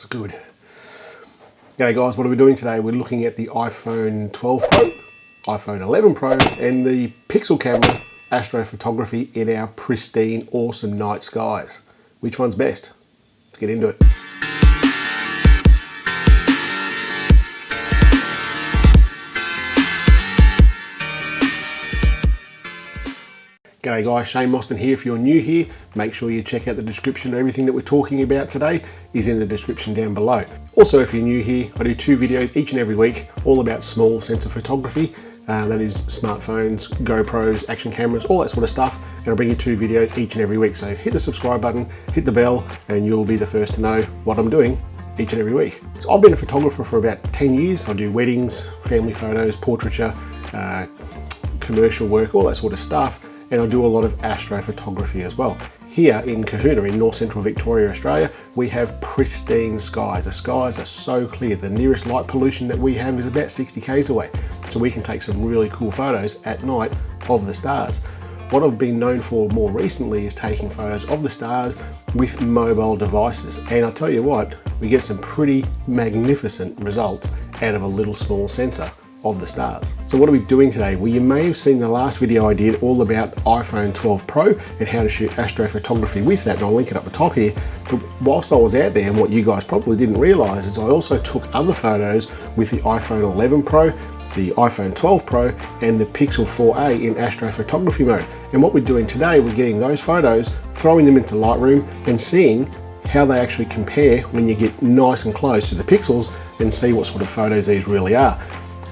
smells good. G'day guys, what are we doing today? We're looking at the iPhone 12 Pro, iPhone 11 Pro, and the Pixel camera astrophotography in our pristine, awesome night skies. Which one's best? Let's get into it. G'day guys, Shane Mostyn here. If you're new here, make sure you check out the description. Everything that we're talking about today is in the description down below. Also, if you're new here, I do 2 videos each and every week, all about small sensor photography. That is smartphones, GoPros, action cameras, all that sort of stuff. And I bring you 2 videos each and every week. So hit the subscribe button, hit the bell, and you'll be the first to know what I'm doing each and every week. So I've been a photographer for about 10 years. I do weddings, family photos, portraiture, commercial work, all that sort of stuff. And I do a lot of astrophotography as well. Here in Kahuna, in north central Victoria, Australia, we have pristine skies. The skies are so clear. The nearest light pollution that we have is about 60 k's away. So we can take some really cool photos at night of the stars. What I've been known for more recently is taking photos of the stars with mobile devices. And I'll tell you what, we get some pretty magnificent results out of a little small sensor of the stars. So what are we doing today? Well, you may have seen the last video I did all about iPhone 12 Pro and how to shoot astrophotography with that, and I'll link it up the top here. But whilst I was out there, and what you guys probably didn't realize is I also took other photos with the iPhone 11 Pro, the iPhone 12 Pro, and the Pixel 4a in astrophotography mode. And what we're doing today, we're getting those photos, throwing them into Lightroom and seeing how they actually compare when you get nice and close to the pixels and see what sort of photos these really are.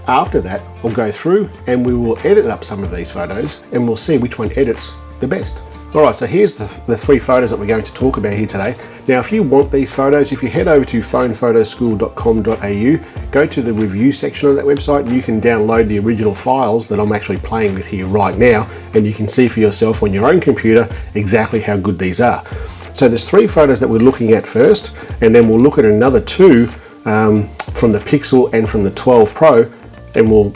After that, we'll go through and we will edit up some of these photos and we'll see which one edits the best. Alright, so here's the 3 photos that we're going to talk about here today. Now, if you want these photos, if you head over to phonephotoschool.com.au, go to the review section of that website and you can download the original files that I'm actually playing with here right now, and you can see for yourself on your own computer exactly how good these are. So there's 3 photos that we're looking at first, and then we'll look at another 2 from the Pixel and from the 12 Pro, and we'll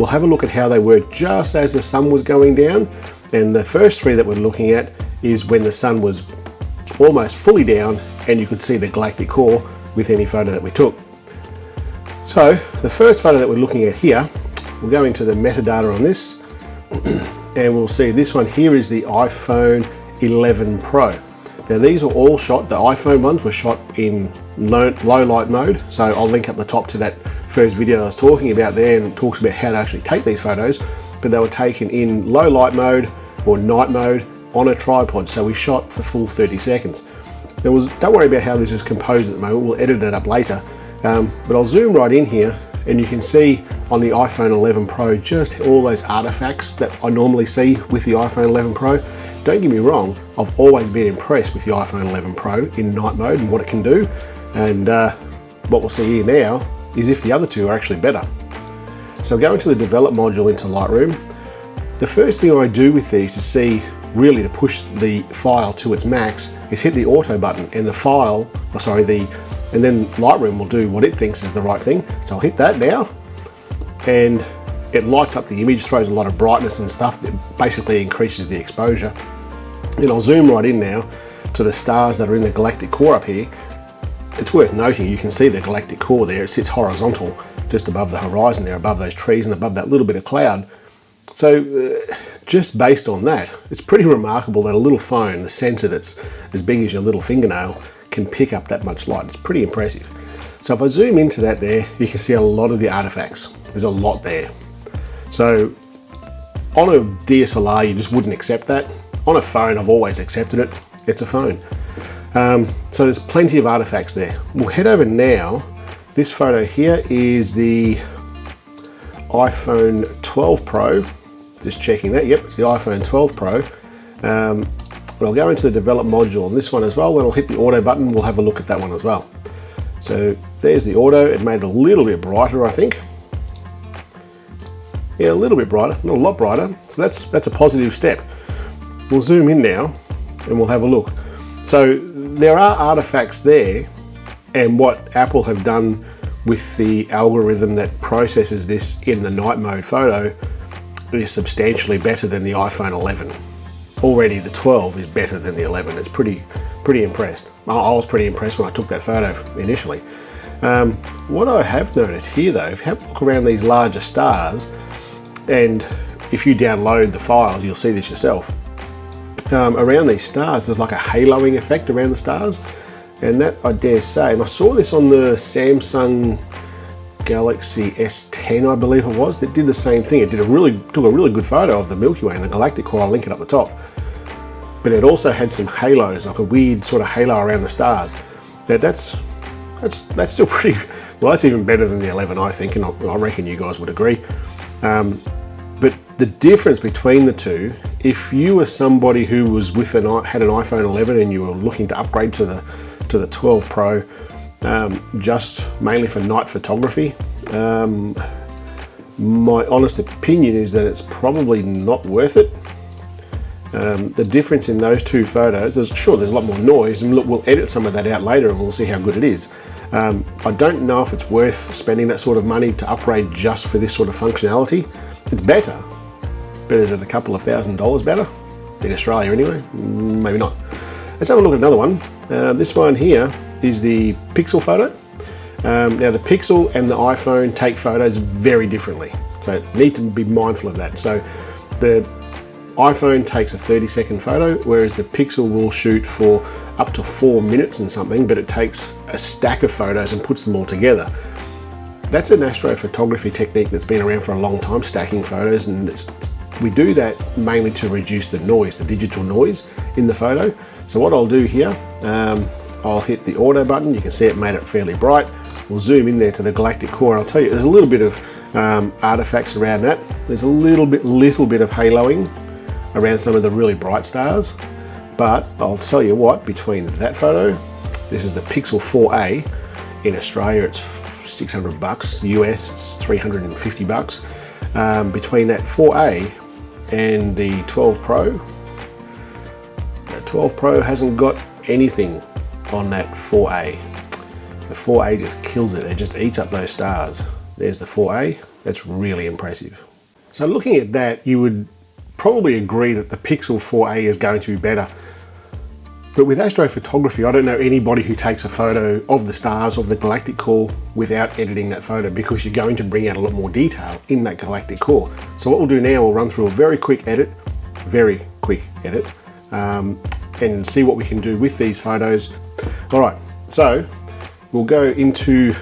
have a look at how they were just as the sun was going down. And the first 3 that we're looking at is when the sun was almost fully down and you could see the galactic core with any photo that we took. So the first photo that we're looking at here, we'll go into the metadata on this and we'll see this one here is the iPhone 11 Pro. Now these are all shot, the iPhone ones were shot in low light mode, so I'll link up the top to that first video I was talking about there, and it talks about how to actually take these photos, but they were taken in low light mode or night mode on a tripod, so we shot for full 30 seconds. Don't worry about how this is composed at the moment, we'll edit it up later, but I'll zoom right in here and you can see on the iPhone 11 Pro just all those artifacts that I normally see with the iPhone 11 Pro. Don't get me wrong, I've always been impressed with the iPhone 11 Pro in night mode and what it can do, and what we'll see here now is if the other 2 are actually better. So go into the develop module into Lightroom. The first thing I do with these to see, really to push the file to its max, is hit the auto button, and the file, and then Lightroom will do what it thinks is the right thing. So I'll hit that now, and it lights up the image, throws a lot of brightness and stuff that basically increases the exposure. And I'll zoom right in now to the stars that are in the galactic core up here. It's worth noting you can see the galactic core there. It sits horizontal just above the horizon there, above those trees and above that little bit of cloud. So just based on that, it's pretty remarkable that a little phone, the sensor that's as big as your little fingernail, can pick up that much light. It's pretty impressive. So if I zoom into that there, you can see a lot of the artifacts. There's a lot there. So on a DSLR, you just wouldn't accept that. On a phone, I've always accepted it. It's a phone. So there's plenty of artifacts there. We'll head over now. This photo here is the iPhone 12 Pro. Just checking that. Yep, it's the iPhone 12 Pro. But I'll go into the develop module on this one as well. When I'll hit the auto button, we'll have a look at that one as well. So there's the auto. It made it a little bit brighter, I think. Yeah, a little bit brighter, not a lot brighter. So that's a positive step. We'll zoom in now and we'll have a look. So there are artifacts there, and what Apple have done with the algorithm that processes this in the night mode photo is substantially better than the iPhone 11. already the 12 is better than the 11. It's pretty impressed. I was pretty impressed when I took that photo initially. What I have noticed here though, if you have a look around these larger stars, and if you download the files, you'll see this yourself. Around these stars, there's like a haloing effect around the stars, and that I dare say, and I saw this on the Samsung Galaxy S10, I believe it was, that did the same thing. It took a really good photo of the Milky Way and the galactic core. I'll link it up the top. But it also had some halos, like a weird sort of halo around the stars. That's still pretty, well, that's even better than the 11, I think, and I reckon you guys would agree. But the difference between the two, if you were somebody who was had an iPhone 11 and you were looking to upgrade to the 12 Pro, just mainly for night photography, my honest opinion is that it's probably not worth it. The difference in those two photos, there's a lot more noise, and look, we'll edit some of that out later and we'll see how good it is. I don't know if it's worth spending that sort of money to upgrade just for this sort of functionality. It's better, but is it a couple of $1,000s better? In Australia anyway? Maybe not. Let's have a look at another one. This one here is the Pixel photo. Now the Pixel and the iPhone take photos very differently, so need to be mindful of that. So the iPhone takes a 30-second photo, whereas the Pixel will shoot for up to 4 minutes and something, but it takes a stack of photos and puts them all together. That's an astrophotography technique that's been around for a long time, stacking photos, and we do that mainly to reduce the noise, the digital noise in the photo. So what I'll do here, I'll hit the auto button. You can see it made it fairly bright. We'll zoom in there to the galactic core. I'll tell you, there's a little bit of artifacts around that. There's a little bit of haloing around some of the really bright stars, but I'll tell you what, between that photo, this is the Pixel 4a, in Australia it's $600, US it's $350. Between that 4a and the 12 Pro, the 12 Pro hasn't got anything on that 4a. The 4a just kills it, it just eats up those stars. There's the 4a, that's really impressive. So looking at that, you would probably agree that the Pixel 4a is going to be better. But with astrophotography, I don't know anybody who takes a photo of the stars, of the galactic core, without editing that photo, because you're going to bring out a lot more detail in that galactic core. So what we'll do now, we'll run through a very quick edit, and see what we can do with these photos. All right, so we'll go into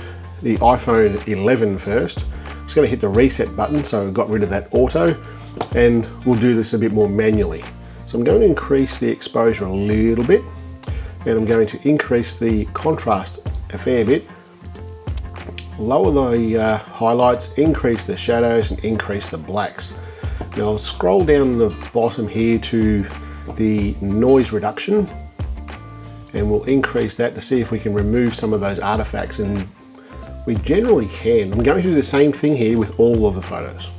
the iPhone 11 first. I'm just going to hit the reset button, so I've got rid of that auto, and we'll do this a bit more manually. So I'm going to increase the exposure a little bit, and I'm going to increase the contrast a fair bit, lower the highlights, increase the shadows, and increase the blacks. Now I'll scroll down the bottom here to the noise reduction, and we'll increase that to see if we can remove some of those artifacts, and we generally can. I'm going to do the same thing here with all of the photos.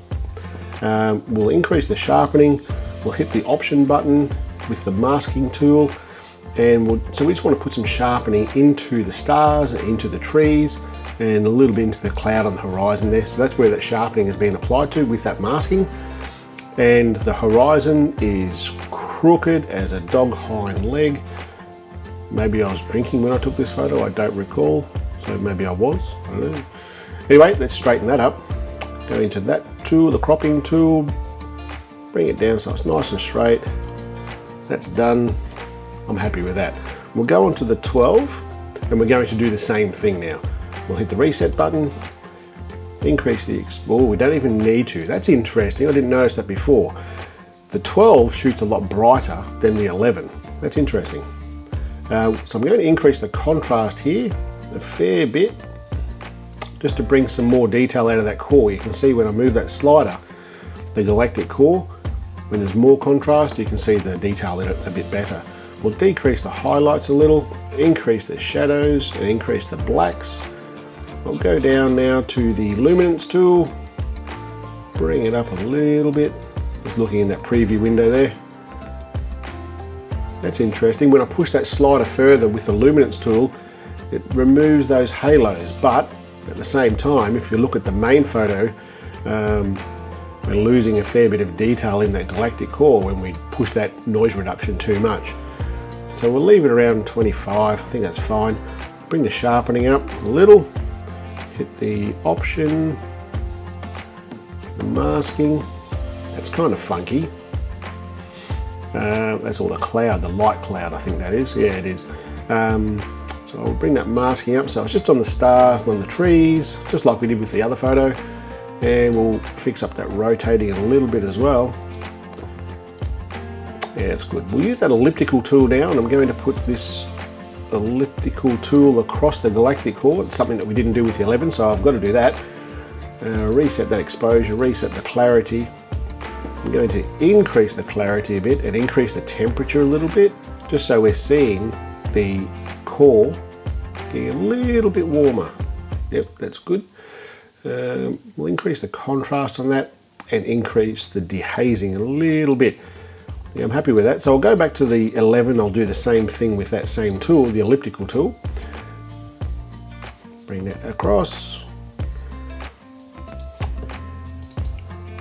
We'll increase the sharpening. We'll hit the option button with the masking tool, and so we just want to put some sharpening into the stars, into the trees, and a little bit into the cloud on the horizon there. So that's where that sharpening is being applied to with that masking. And the horizon is crooked as a dog hind leg. Maybe I was drinking when I took this photo, I don't recall. So maybe I was, I don't know. Anyway, let's straighten that up. Go into that tool, the cropping tool, bring it down so it's nice and straight. That's done. I'm happy with that. We'll go on to the 12, and we're going to do the same thing now. We'll hit the reset button, increase the exposure. We don't even need to. That's interesting. I didn't notice that before. The 12 shoots a lot brighter than the 11. That's interesting. So I'm going to increase the contrast here a fair bit, just to bring some more detail out of that core. You can see when I move that slider, the galactic core, when there's more contrast, you can see the detail in it a bit better. We'll decrease the highlights a little, increase the shadows, and increase the blacks. I'll go down now to the luminance tool, bring it up a little bit, just looking in that preview window there. That's interesting. When I push that slider further with the luminance tool, it removes those halos, but at the same time, if you look at the main photo, we're losing a fair bit of detail in that galactic core when we push that noise reduction too much. So we'll leave it around 25, I think that's fine. Bring the sharpening up a little, hit the option, the masking, that's kind of funky. That's all the cloud, the light cloud I think that is, yeah it is. So I'll bring that masking up so it's just on the stars and on the trees, just like we did with the other photo. And we'll fix up that rotating a little bit as well. Yeah, it's good. We'll use that elliptical tool now, and I'm going to put this elliptical tool across the galactic core. It's something that we didn't do with the 11, so I've got to do that. Reset that exposure, reset the clarity. I'm going to increase the clarity a bit and increase the temperature a little bit, just so we're seeing the core getting a little bit warmer. Yep, that's good. We'll increase the contrast on that and increase the dehazing a little bit. Yeah, I'm happy with that. So I'll go back to the 11. I'll do the same thing with that same tool, the elliptical tool. Bring that across.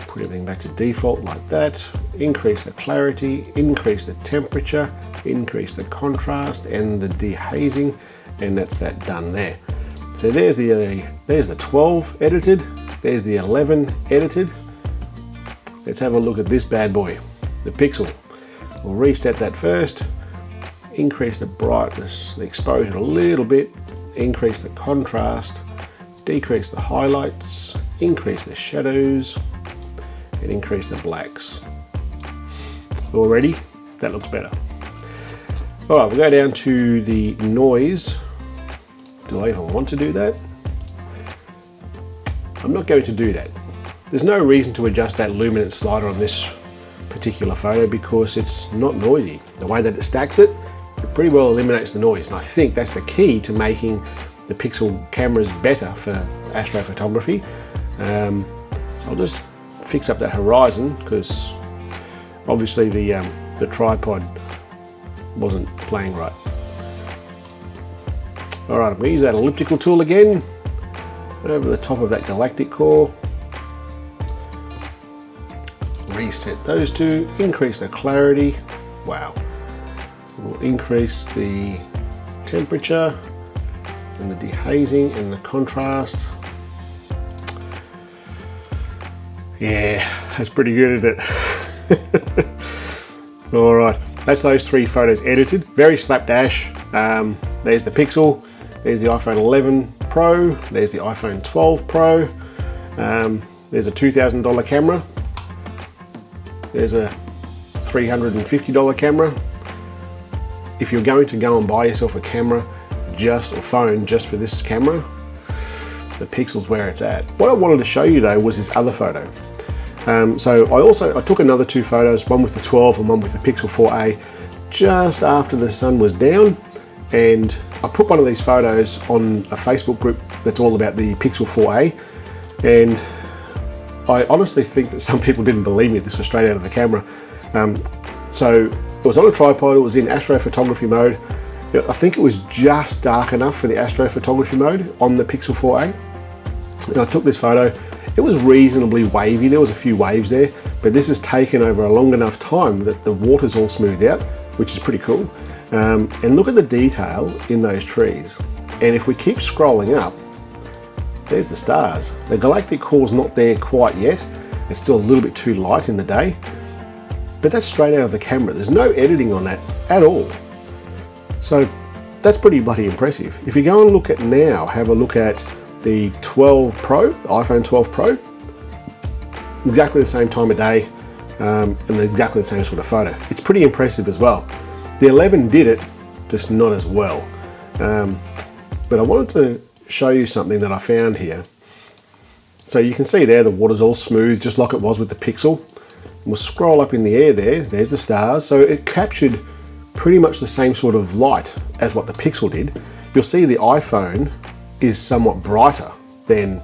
Put everything back to default like that. Increase the clarity, increase the temperature, increase the contrast and the dehazing, and that's that done there. So there's the 12 edited, there's the 11 edited. Let's have a look at this bad boy, the pixel. We'll reset that first, increase the brightness, the exposure a little bit, increase the contrast, decrease the highlights, increase the shadows, and increase the blacks. Already, that looks better. All right, we'll go down to the noise. Do I even want to do that? I'm not going to do that. There's no reason to adjust that luminance slider on this particular photo because it's not noisy. The way that it stacks it, it pretty well eliminates the noise. And I think that's the key to making the Pixel cameras better for astrophotography. So I'll just fix up that horizon because obviously the tripod wasn't playing right. All right, I'm going to use that elliptical tool again over the top of that galactic core. Reset those two, increase the clarity. Wow. We'll increase the temperature and the dehazing and the contrast. Yeah, that's pretty good, isn't it? All right, that's those three photos edited. Very slapdash. There's the Pixel. There's the iPhone 11 Pro, there's the iPhone 12 Pro, there's a $2,000 camera, there's a $350 camera. If you're going to go and buy yourself a camera or phone just for this camera, the Pixel's where it's at. What I wanted to show you though was this other photo. So I took another two photos, one with the 12 and one with the Pixel 4a, just after the sun was down, and I put one of these photos on a Facebook group that's all about the Pixel 4a, and I honestly think that some people didn't believe me. This was straight out of the camera. So it was on a tripod, it was in astrophotography mode. I think it was just dark enough for the astrophotography mode on the Pixel 4a. And I took this photo. It was reasonably wavy, there was a few waves there, but this is taken over a long enough time that the water's all smoothed out, which is pretty cool. And look at the detail in those trees. And if we keep scrolling up, there's the stars. The galactic core's not there quite yet. It's still a little bit too light in the day, but that's straight out of the camera. There's no editing on that at all. So that's pretty bloody impressive. If you go and look at now, have a look at the 12 Pro, the iPhone 12 Pro, exactly the same time of day and exactly the same sort of photo. It's pretty impressive as well. The 11 did it, just not as well. But I wanted to show you something that I found here. So you can see there the water's all smooth, just like it was with the Pixel. We'll scroll up in the air there's the stars. So it captured pretty much the same sort of light as what the Pixel did. You'll see the iPhone is somewhat brighter than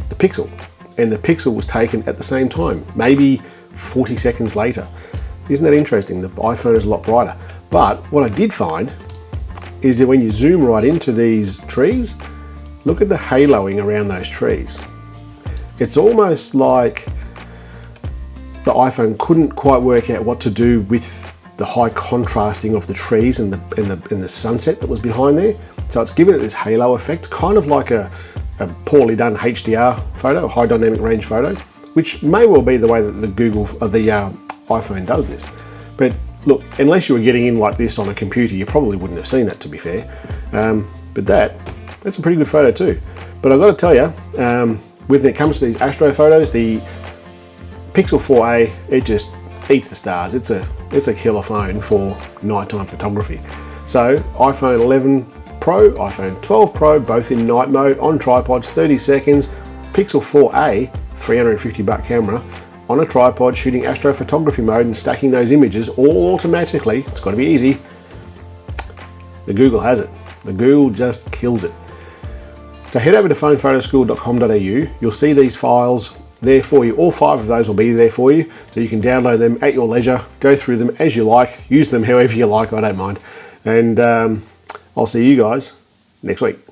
the Pixel, and the Pixel was taken at the same time, maybe 40 seconds later. Isn't that interesting? The iPhone is a lot brighter. But what I did find is that when you zoom right into these trees, look at the haloing around those trees. It's almost like the iPhone couldn't quite work out what to do with the high contrasting of the trees and the sunset that was behind there. So it's given it this halo effect, kind of like a poorly done HDR photo, a high dynamic range photo, which may well be the way that the iPhone does this. But look, unless you were getting in like this on a computer, you probably wouldn't have seen that, to be fair. But that's a pretty good photo too. But I've got to tell you, when it comes to these astro photos, the Pixel 4a, it just eats the stars. It's a killer phone for nighttime photography. So iPhone 11 Pro, iPhone 12 Pro, both in night mode, on tripods, 30 seconds. Pixel 4a, $350 camera, on a tripod, shooting astrophotography mode and stacking those images all automatically. It's got to be easy. The Google has it. The Google just kills it. So head over to phonephotoschool.com.au. You'll see these files there for you. All 5 of those will be there for you, so you can download them at your leisure, go through them as you like, use them however you like, I don't mind. And I'll see you guys next week.